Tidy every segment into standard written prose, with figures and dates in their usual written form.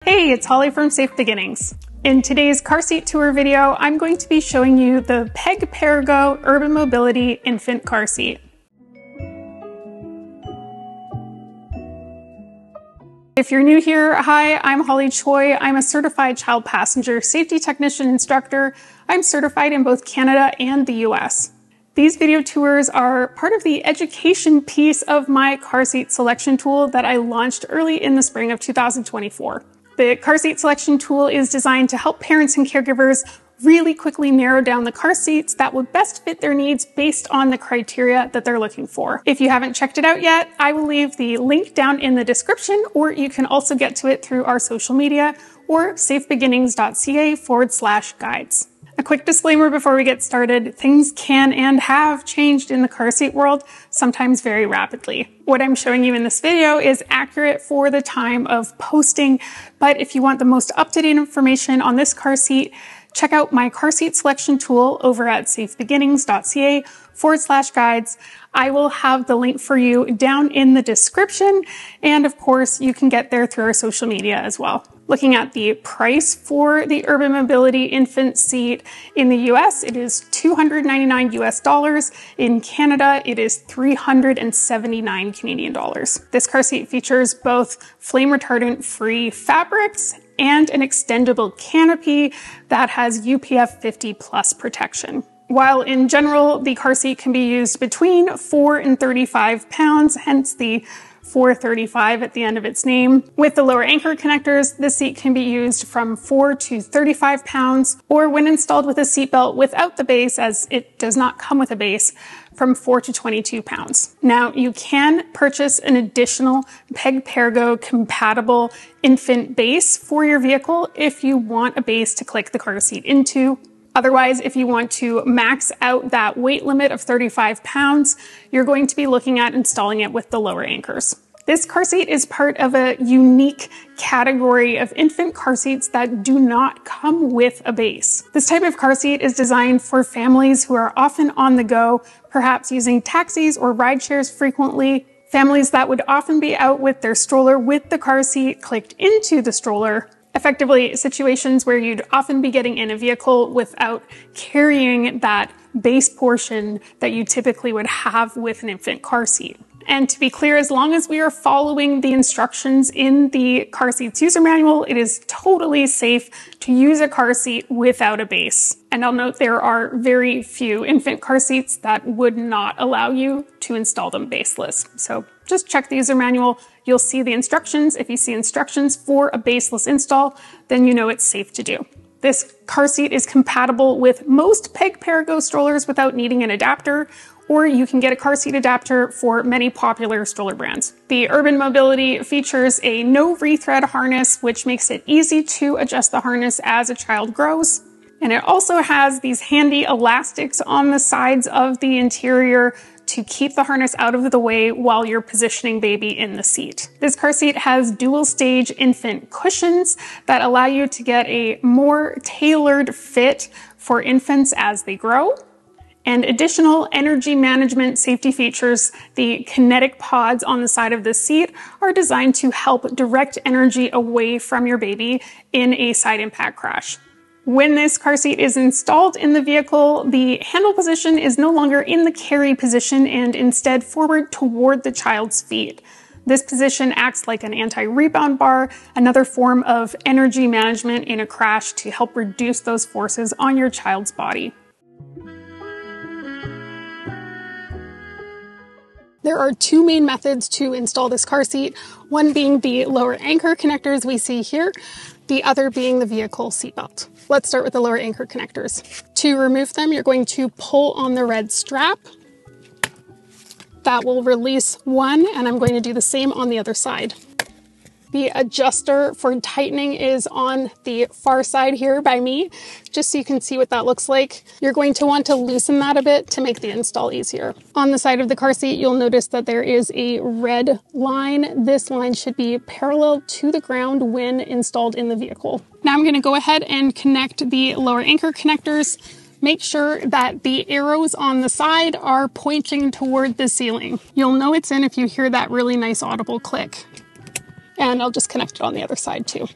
Hey, it's Holly from Safe Beginnings. In today's car seat tour video, I'm going to be showing you the Peg Perego Urban Mobility Infant Car Seat. If you're new here, hi, I'm Holly Choi. I'm a certified child passenger safety technician instructor. I'm certified in both Canada and the US. These video tours are part of the education piece of my car seat selection tool that I launched early in the spring of 2024. The car seat selection tool is designed to help parents and caregivers really quickly narrow down the car seats that would best fit their needs based on the criteria that they're looking for. If you haven't checked it out yet, I will leave the link down in the description, or you can also get to it through our social media or safebeginnings.ca/guides. A quick disclaimer before we get started, things can and have changed in the car seat world, sometimes very rapidly. What I'm showing you in this video is accurate for the time of posting, but if you want the most up-to-date information on this car seat, check out my car seat selection tool over at safebeginnings.ca/guides. I will have the link for you down in the description, and of course, you can get there through our social media as well. Looking at the price for the Urban Mobility Infant Seat in the US, it is $299 US. In Canada, it is 379 Canadian dollars. This car seat features both flame retardant free fabrics and an extendable canopy that has UPF 50+ protection. While in general, the car seat can be used between 4 and 35 pounds, hence the 435 at the end of its name. With the lower anchor connectors, the seat can be used from 4 to 35 pounds, or when installed with a seatbelt without the base, as it does not come with a base, from 4 to 22 pounds. Now, you can purchase an additional Peg Perego compatible infant base for your vehicle if you want a base to click the car seat into. Otherwise, if you want to max out that weight limit of 35 pounds, you're going to be looking at installing it with the lower anchors. This car seat is part of a unique category of infant car seats that do not come with a base. This type of car seat is designed for families who are often on the go, perhaps using taxis or ride shares frequently, families that would often be out with their stroller with the car seat clicked into the stroller. Effectively, situations where you'd often be getting in a vehicle without carrying that base portion that you typically would have with an infant car seat. And to be clear, as long as we are following the instructions in the car seat's user manual, it is totally safe to use a car seat without a base. And I'll note there are very few infant car seats that would not allow you to install them baseless. So just check the user manual. You'll see the instructions. If you see instructions for a baseless install, then you know it's safe to do. This car seat is compatible with most Peg Perego strollers without needing an adapter, or you can get a car seat adapter for many popular stroller brands. The Urban Mobility features a no rethread harness, which makes it easy to adjust the harness as a child grows. And it also has these handy elastics on the sides of the interior to keep the harness out of the way while you're positioning baby in the seat. This car seat has dual stage infant cushions that allow you to get a more tailored fit for infants as they grow. And additional energy management safety features, the Kinetic Pods on the side of the seat, are designed to help direct energy away from your baby in a side impact crash. When this car seat is installed in the vehicle, the handle position is no longer in the carry position and instead forward toward the child's feet. This position acts like an anti-rebound bar, another form of energy management in a crash to help reduce those forces on your child's body. There are two main methods to install this car seat, one being the lower anchor connectors we see here, the other being the vehicle seatbelt. Let's start with the lower anchor connectors. To remove them, you're going to pull on the red strap. That will release one, and I'm going to do the same on the other side. The adjuster for tightening is on the far side here by me, just so you can see what that looks like. You're going to want to loosen that a bit to make the install easier. On the side of the car seat, you'll notice that there is a red line. This line should be parallel to the ground when installed in the vehicle. Now I'm going to go ahead and connect the lower anchor connectors. Make sure that the arrows on the side are pointing toward the ceiling. You'll know it's in if you hear that really nice audible click. And I'll just connect it on the other side too.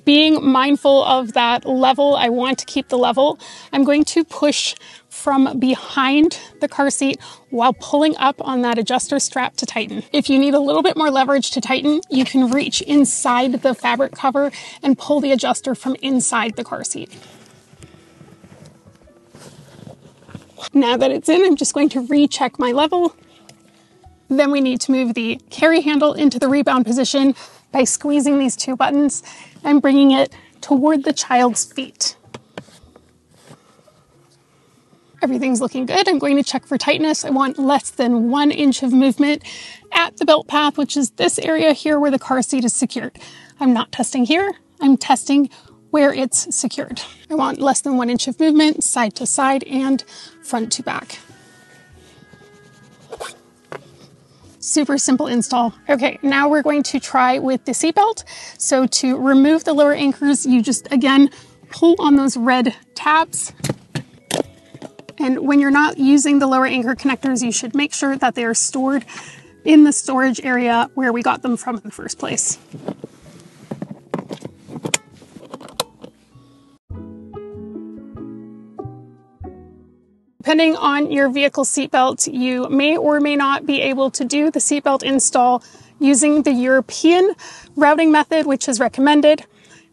Being mindful of that level, I want to keep the level. I'm going to push from behind the car seat while pulling up on that adjuster strap to tighten. If you need a little bit more leverage to tighten, you can reach inside the fabric cover and pull the adjuster from inside the car seat. Now that it's in, I'm just going to recheck my level. Then we need to move the carry handle into the rebound position by squeezing these two buttons and bringing it toward the child's feet. Everything's looking good. I'm going to check for tightness. I want less than 1 inch of movement at the belt path, which is this area here where the car seat is secured. I'm not testing here. I'm testing where it's secured. I want less than 1 inch of movement side to side and front to back. Super simple install. Okay, now we're going to try with the seatbelt. So to remove the lower anchors, you just, again, pull on those red tabs. And when you're not using the lower anchor connectors, you should make sure that they are stored in the storage area where we got them from in the first place. Depending on your vehicle seatbelt, you may or may not be able to do the seatbelt install using the European routing method, which is recommended.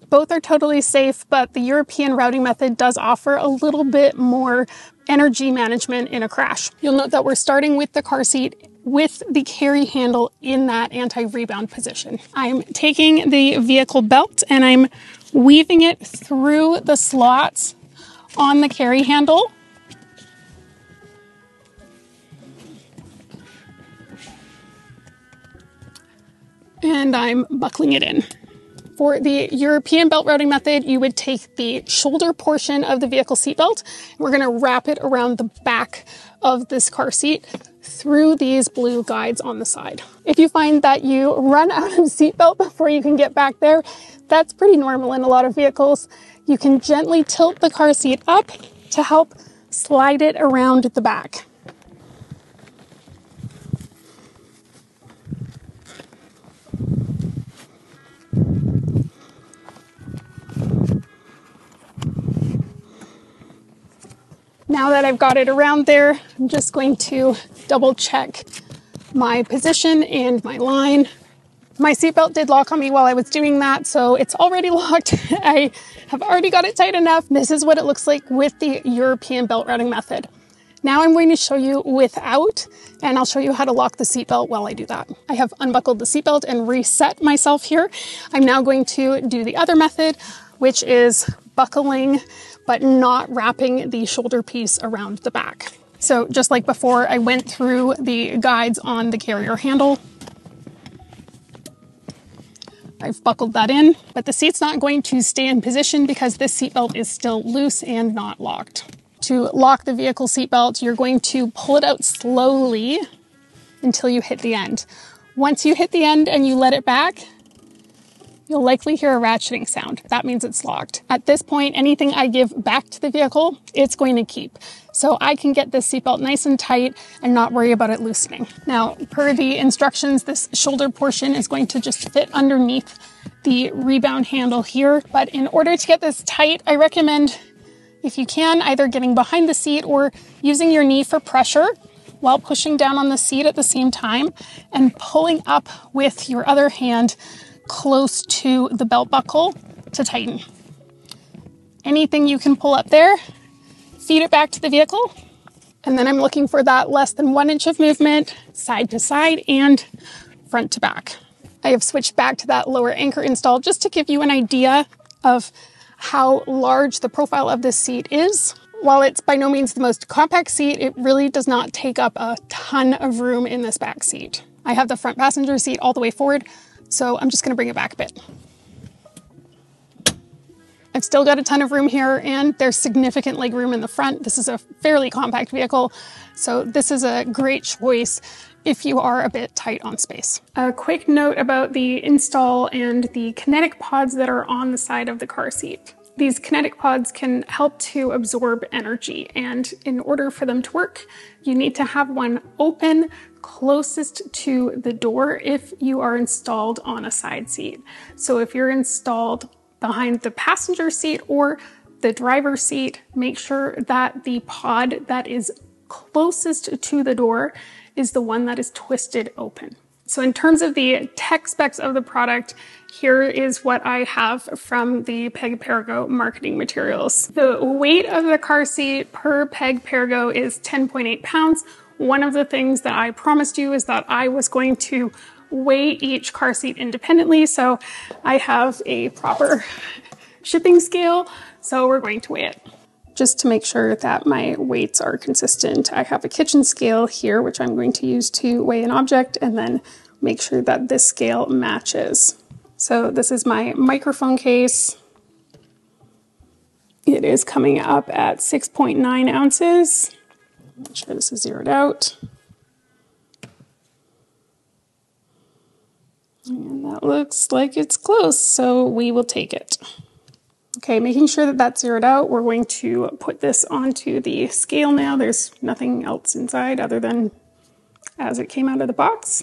Both are totally safe, but the European routing method does offer a little bit more energy management in a crash. You'll note that we're starting with the car seat with the carry handle in that anti-rebound position. I'm taking the vehicle belt and I'm weaving it through the slots on the carry handle. And I'm buckling it in. For the European belt routing method, you would take the shoulder portion of the vehicle seatbelt. We're going to wrap it around the back of this car seat through these blue guides on the side. If you find that you run out of seatbelt before you can get back there, that's pretty normal in a lot of vehicles. You can gently tilt the car seat up to help slide it around the back. Now that I've got it around there, I'm just going to double check my position and my line. My seatbelt did lock on me while I was doing that, so it's already locked. I have already got it tight enough. This is what it looks like with the European belt routing method. Now I'm going to show you without, and I'll show you how to lock the seatbelt while I do that. I have unbuckled the seatbelt and reset myself here. I'm now going to do the other method, which is buckling, but not wrapping the shoulder piece around the back. So just like before, I went through the guides on the carrier handle. I've buckled that in, but the seat's not going to stay in position because this seatbelt is still loose and not locked. To lock the vehicle seatbelt, you're going to pull it out slowly until you hit the end. Once you hit the end and you let it back, you'll likely hear a ratcheting sound. That means it's locked. At this point, anything I give back to the vehicle, it's going to keep. So I can get this seatbelt nice and tight and not worry about it loosening. Now, per the instructions, this shoulder portion is going to just fit underneath the rebound handle here. But in order to get this tight, I recommend, if you can, either getting behind the seat or using your knee for pressure while pushing down on the seat at the same time and pulling up with your other hand close to the belt buckle to tighten. Anything you can pull up there, feed it back to the vehicle. And then I'm looking for that less than 1 inch of movement side to side and front to back. I have switched back to that lower anchor install just to give you an idea of how large the profile of this seat is. While it's by no means the most compact seat, it really does not take up a ton of room in this back seat. I have the front passenger seat all the way forward, so I'm just going to bring it back a bit. I've still got a ton of room here and there's significant leg room in the front. This is a fairly compact vehicle, so this is a great choice if you are a bit tight on space. A quick note about the install and the Kinetic Pods that are on the side of the car seat. These Kinetic Pods can help to absorb energy, and in order for them to work, you need to have one open closest to the door if you are installed on a side seat. So if you're installed behind the passenger seat or the driver's seat, make sure that the pod that is closest to the door is the one that is twisted open. So in terms of the tech specs of the product, here is what I have from the Peg Perego marketing materials. The weight of the car seat per Peg Perego is 10.8 pounds. One of the things that I promised you is that I was going to weigh each car seat independently. So I have a proper shipping scale. So we're going to weigh it. Just to make sure that my weights are consistent, I have a kitchen scale here, which I'm going to use to weigh an object, and then make sure that this scale matches. So this is my microphone case. It is coming up at 6.9 ounces. Make sure this is zeroed out. And that looks like it's close, so we will take it. Okay, making sure that that's zeroed out, we're going to put this onto the scale now. There's nothing else inside other than as it came out of the box.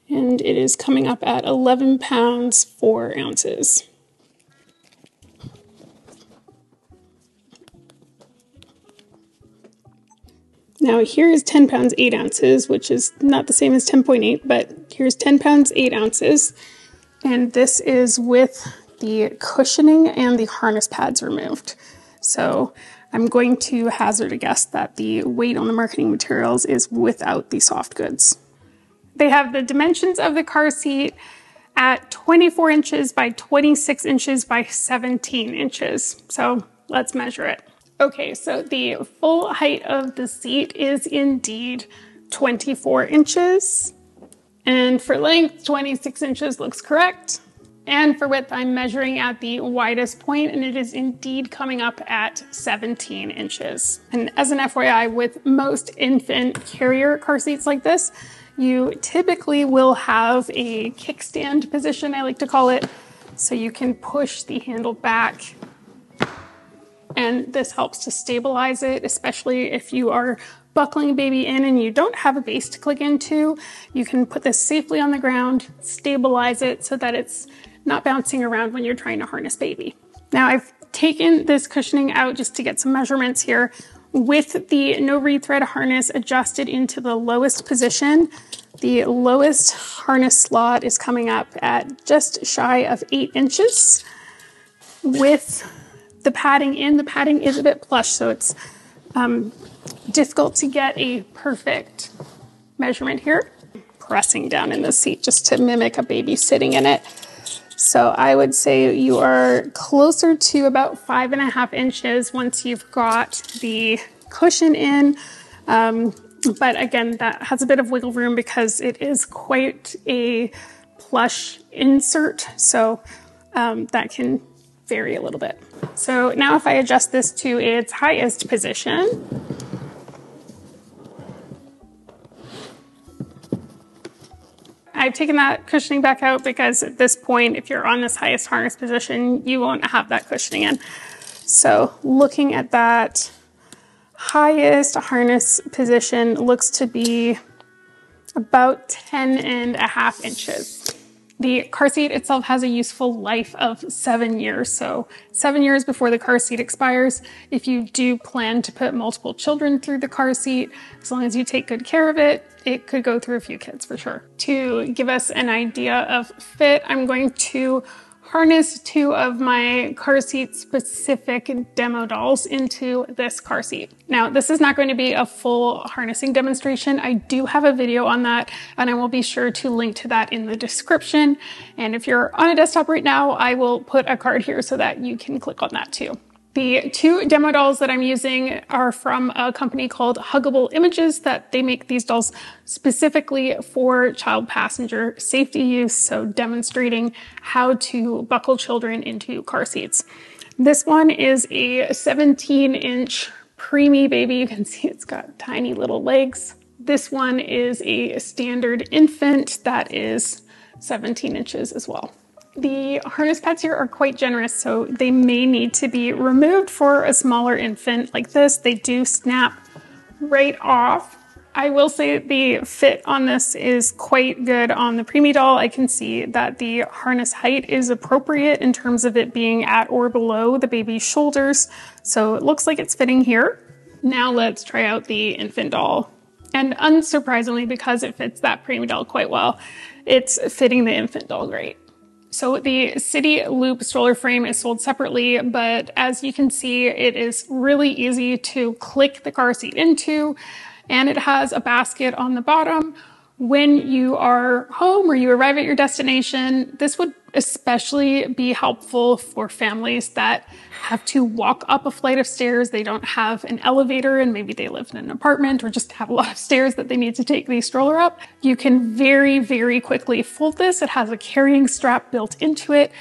And it is coming up at 11 pounds, 4 ounces. Now here is 10 pounds, 8 ounces, which is not the same as 10.8, but here's 10 pounds, 8 ounces. And this is with the cushioning and the harness pads removed. So I'm going to hazard a guess that the weight on the marketing materials is without the soft goods. They have the dimensions of the car seat at 24 inches by 26 inches by 17 inches. So let's measure it. Okay, so the full height of the seat is indeed 24 inches. And for length, 26 inches looks correct. And for width, I'm measuring at the widest point, and it is indeed coming up at 17 inches. And as an FYI, with most infant carrier car seats like this, you typically will have a kickstand position, I like to call it, so you can push the handle back. And this helps to stabilize it, especially if you are buckling a baby in and you don't have a base to click into. You can put this safely on the ground, stabilize it so that it's not bouncing around when you're trying to harness baby. Now I've taken this cushioning out just to get some measurements here. With the no rethread harness adjusted into the lowest position, the lowest harness slot is coming up at just shy of 8 inches. With the padding in, the padding is a bit plush, so it's difficult to get a perfect measurement here. Pressing down in the seat just to mimic a baby sitting in it. So I would say you are closer to about 5.5 inches once you've got the cushion in. But again, that has a bit of wiggle room because it is quite a plush insert. So that can vary a little bit. So now if I adjust this to its highest position, I've taken that cushioning back out because at this point, if you're on this highest harness position, you won't have that cushioning in. So looking at that highest harness position looks to be about 10.5 inches. The car seat itself has a useful life of 7 years. So 7 years before the car seat expires, if you do plan to put multiple children through the car seat, as long as you take good care of it, it could go through a few kids for sure. To give us an idea of fit, I'm going to harness 2 of my car seat specific demo dolls into this car seat. Now, this is not going to be a full harnessing demonstration. I do have a video on that, and I will be sure to link to that in the description. And if you're on a desktop right now, I will put a card here so that you can click on that too. The 2 demo dolls that I'm using are from a company called Huggable Images that they make these dolls specifically for child passenger safety use, so demonstrating how to buckle children into car seats. This one is a 17-inch preemie baby. You can see it's got tiny little legs. This one is a standard infant that is 17 inches as well. The harness pads here are quite generous, so they may need to be removed for a smaller infant like this. They do snap right off. I will say the fit on this is quite good on the preemie doll. I can see that the harness height is appropriate in terms of it being at or below the baby's shoulders. So it looks like it's fitting here. Now let's try out the infant doll. And unsurprisingly, because it fits that preemie doll quite well, it's fitting the infant doll great. So the City Loop stroller frame is sold separately, but as you can see, it is really easy to click the car seat into, and it has a basket on the bottom. When you are home or you arrive at your destination, this would especially be helpful for families that have to walk up a flight of stairs. They don't have an elevator and maybe they live in an apartment or just have a lot of stairs that they need to take the stroller up. You can very, very quickly fold this. It has a carrying strap built into it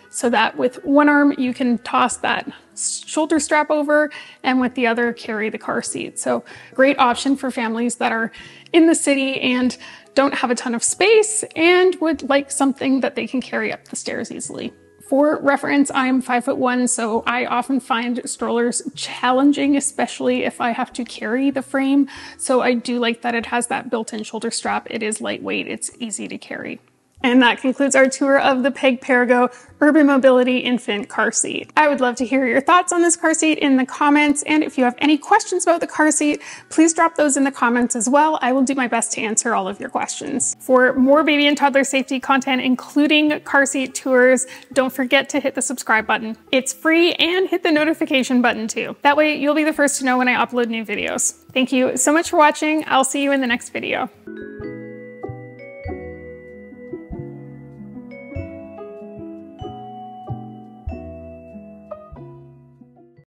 so that with one arm you can toss that shoulder strap over and with the other carry the car seat. So great option for families that are in the city and don't have a ton of space and would like something that they can carry up the stairs easily. For reference, I'm 5'1", so I often find strollers challenging, especially if I have to carry the frame. So I do like that it has that built-in shoulder strap. It is lightweight, it's easy to carry. And that concludes our tour of the Peg Perego Urban Mobility Infant Car Seat. I would love to hear your thoughts on this car seat in the comments, and if you have any questions about the car seat, please drop those in the comments as well. I will do my best to answer all of your questions. For more baby and toddler safety content, including car seat tours, don't forget to hit the subscribe button. It's free, and hit the notification button too. That way you'll be the first to know when I upload new videos. Thank you so much for watching. I'll see you in the next video.